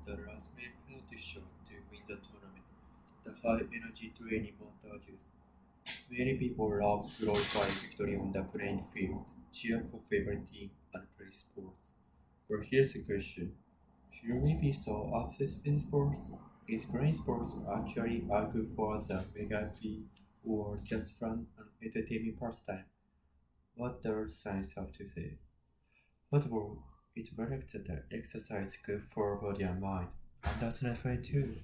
the last minute penalty shot to win the tournament, the high energy training montages. Many people love to glorify victory on the playing field, cheer for favorite team, and play sports. But here's the question. Should we be so obsessed with sports? Is playing sports actually a good for the mega be or just fun and entertaining pastime? What does science have to say? Football, it reflects that exercise is good for body and mind, and that's not fair too.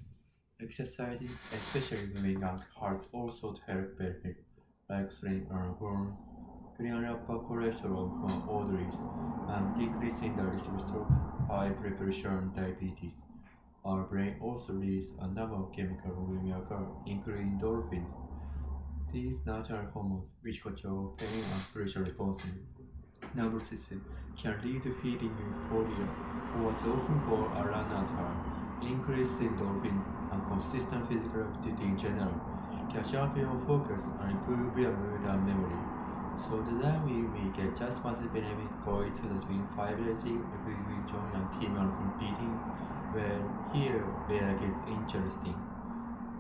Exercising, especially moving out, has also health benefits like slowing our burn, clearing up cholesterol from arteries, and decreasing the risk of stroke, high blood pressure, and diabetes. Our brain also releases a number of chemicals when we occur, including endorphins. These natural hormones, which control pain and pressure responses, nervous system can lead to feeling euphoria, or what's often called a runner's high. Increased endorphin and consistent physical activity in general can sharpen your focus and improve your mood and memory. So that we get just much benefit going to the gym 5 days if we join a team and competing. Well, here where it gets interesting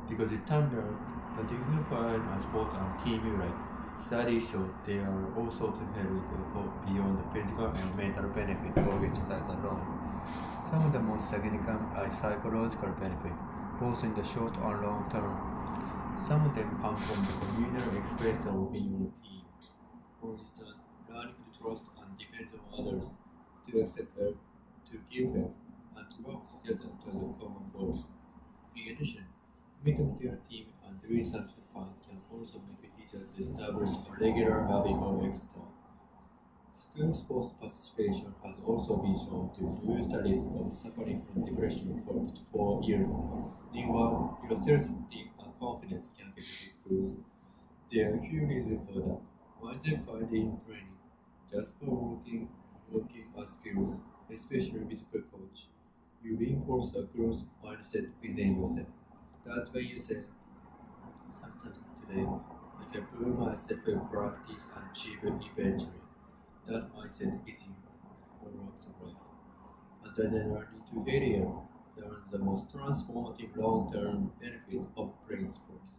because it turned out that you can find a sports and team you like. Studies show there are all sorts of benefits that go beyond the physical and mental benefit of exercise alone. Some of the most significant are psychological benefits, both in the short and long term. Some of them come from the communal experience of being on a team. For instance, learning to trust and depend on others, to accept help, to give help, and to work together towards a common goal. In addition, committing to your team and doing something fun can also make it easier to establish a regular habit of exercise. School sports participation has also been shown to reduce the risk of suffering from depression for up to 4 years. Meanwhile, your self-esteem and confidence can get a big boost. There are a few reasons for that. One is finding training, just for working on skills, especially with a coach. You reinforce a growth mindset within yourself. That's when you say, sometime today, I can prove myself in practice and achieve it eventually. That mindset is in all walks of life. And then learning to failure, they are the most transformative long-term benefit of playing sports.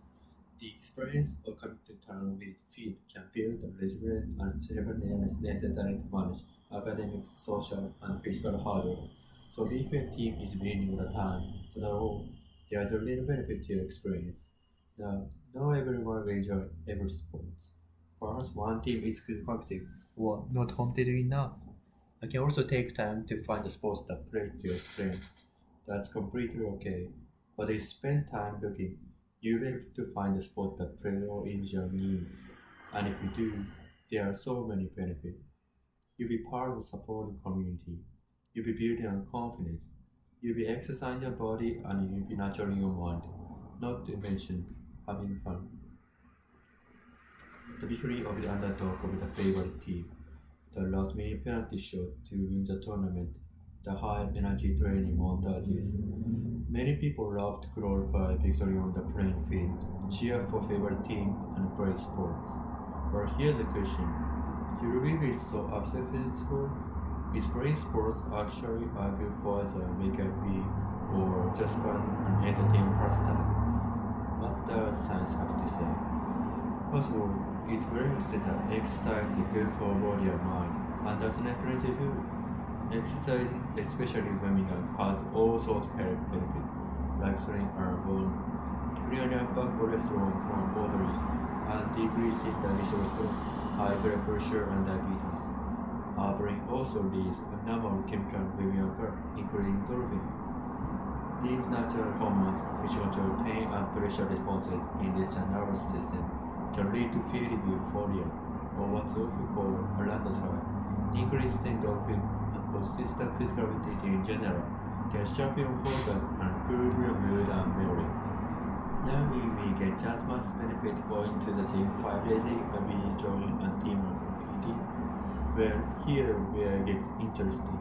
The experience of coming to terms with defeat can build the resilience and self-awareness necessary to manage academic, social, and physical hurdles. So if your team is winning all the time, but all, there's a little benefit to your experience. Now, not everyone will enjoy every sport. Perhaps one team is competitive or not competitive enough. I can also take time to find the sports that play to your strengths. That's completely okay. But if you spend time looking, you'll be able to find the sport that play your individual needs. And if you do, there are so many benefits. You'll be part of a supporting community. You'll be building on confidence. You'll be exercising your body and you'll be nurturing your mind. Not to mention having fun. The victory of the underdog of the favorite team. The last minute penalty shot to win the tournament. The high energy training montages. Many people love to glorify victory on the playing field, cheer for favorite team, and play sports. But here's the question. Do you really so obsessed with sports? Is playing sports actually a good for the make be or just fun and entertaining pastime? What does science have to say? First of all, it's very interesting that exercise is good for body and mind, and that's definitely true. Exercising, especially women, has all sorts of health benefits, like slowing our bone, clearing up cholesterol from arteries, and decreasing the risk of stroke, high blood pressure, and diabetes. Our brain also releases a number of chemicals when we occur, including endorphin. These natural hormones, which control pain and pressure responses in the nervous system, can lead to feeling euphoria, or what's often called a runner's high. Increased endorphin and consistent physical activity in general can sharpen your focus and improve your mood and memory. Now we may get just much benefit going to the gym 5 days when we join a team or competing. Well, here where it gets interesting.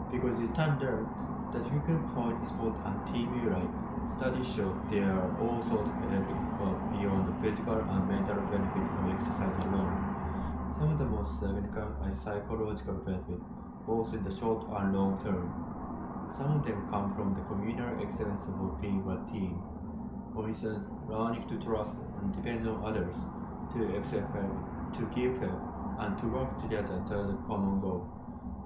Because it turned out that you can find sport and team you like. Studies show there are all sorts of benefits beyond the physical and mental benefit of exercise alone. Some of the most significant are psychological benefits, both in the short and long term. Some of them come from the communal excellence of being a team. For instance, learning to trust and depend on others, to accept help, to give help, and to work together towards a common goal.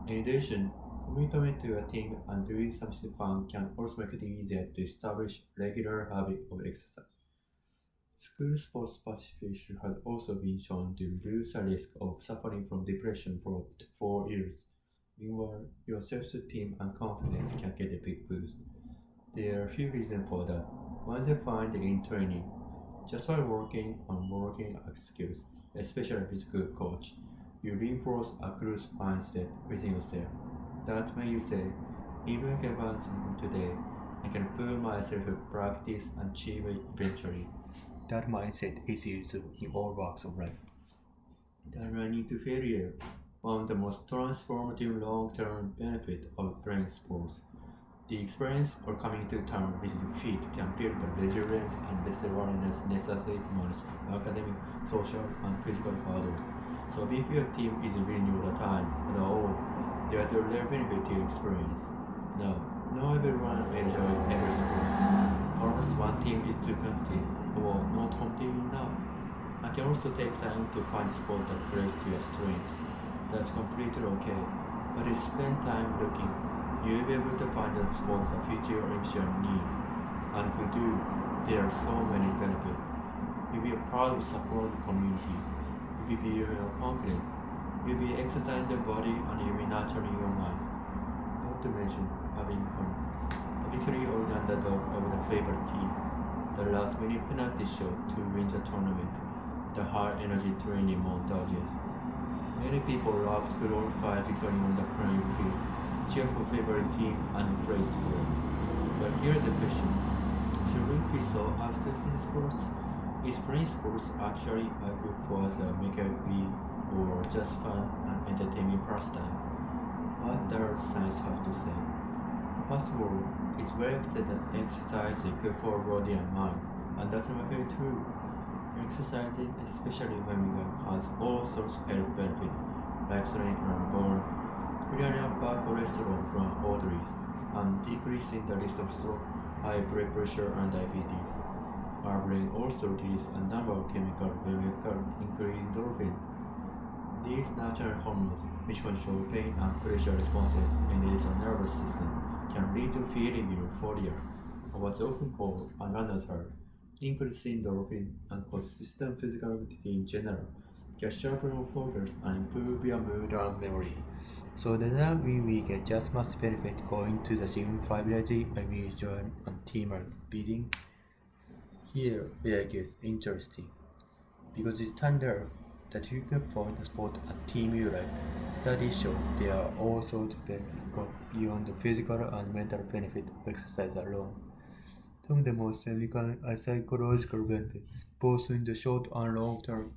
In addition, commitment to a team and doing something fun can also make it easier to establish regular habit of exercise. School sports participation has also been shown to reduce the risk of suffering from depression for up to 4 years. Meanwhile, your self-esteem and confidence can get a big boost. There are a few reasons for that. Once you find in training, just by working on working out skills, especially with good coach, you reinforce a growth mindset within yourself. That's when you say, even if I can't today, I can put myself in practice and achieve it eventually. That mindset is used in all walks of life. Then running to failure, one of the most transformative long-term benefits of playing sports. The experience of coming to terms with defeat can build the resilience and perseverance necessary to manage academic, social, and physical hurdles. So if your team is winning all the time, at all, there's a real benefit to experience. Now, not everyone enjoys every sport. Perhaps one team is too competitive or not competitive enough. I can also take time to find a sport that plays to your strengths. That's completely okay. But if you spend time looking, you'll be able to find the sports that fit your ambition needs. And if you do, there are so many benefits. You'll be a proud of support community. You'll be building your confidence. You'll be exercising your body and you'll be nurturing your mind. Not to mention having fun. Particularly all the underdog of the favorite team. The last minute penalty shot to win the tournament. The high energy training montages. Many people love to glorify victory on the playing field, cheer for favorite team, and play sports. But here's the question: should we be so obsessed in sports? Is playing sports actually a good for us make it be or just fun and entertaining pastime? What does science have to say? First of all, it's very clear that exercise is good for body and mind, and that's very true. Exercising, especially when we has all sorts of health benefits, like slowing our bone, clearing up bad cholesterol from arteries, and decreasing the risk of stroke, high blood pressure, and diabetes. Our brain also releases a number of chemicals when we including endorphin. These natural hormones, which control pain and pressure responses in the nervous system, can lead to feeling euphoria, or what's often called a runner's high. Increased endorphin and consistent physical activity in general can sharpen your focus and improve your mood and memory. So does that mean we get just much benefit going to the gym 5 days a week when we join a team or beating? Here where it gets interesting. Because it's turned out that you can find a sport and team you like. Studies show there are all sorts of benefits go beyond the physical and mental benefit of exercise alone. Some of the most significant are psychological benefits, both in the short and long term.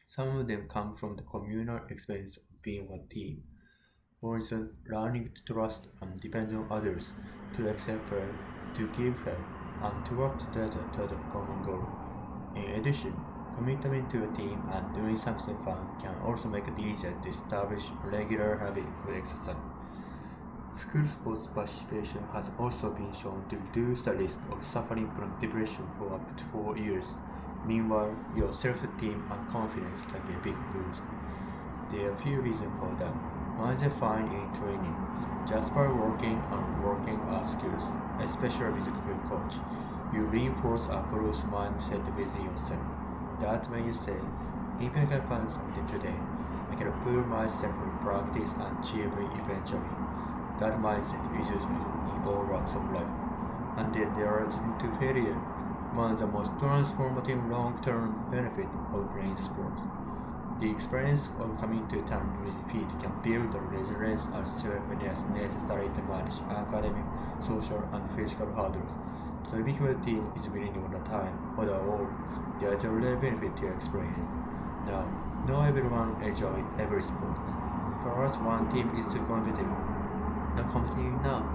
Some of them come from the communal experience of being a team. For instance, learning to trust and depend on others, to accept help, to give help, and to work together toward a common goal. In addition, commitment to a team and doing something fun can also make it easier to establish a regular habit of exercise. School sports participation has also been shown to reduce the risk of suffering from depression for up to 4 years. Meanwhile, your self-esteem and confidence can get a big boost. There are a few reasons for that. One is find in training. Just by working on working out skills, especially with a good coach, you reinforce a growth mindset within yourself. That's when you say, if I can find something today, I can put myself in practice and achieve it eventually. That mindset is used in all walks of life. And then there is to failure, one of the most transformative long-term benefits of playing sports. The experience of coming to terms with defeat can build the resilience and self-awareness necessary to manage academic, social, and physical hurdles. So if your team is winning all the time, overall, there is a real benefit to your experience. Now, not everyone enjoys every sport. Perhaps one team is too competitive, not competing enough.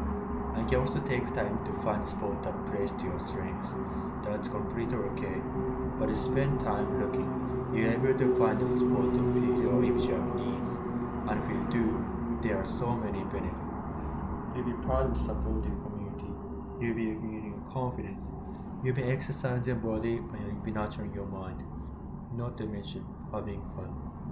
I can also take time to find a sport that plays to your strengths. That's completely okay. But spend time looking. You're able to find a sport that fits your individual needs. And if you do, there are so many benefits. You'll be proud of supportive community. You'll be gaining your confidence. You'll be exercising your body and you'll be nurturing your mind. Not to mention having fun.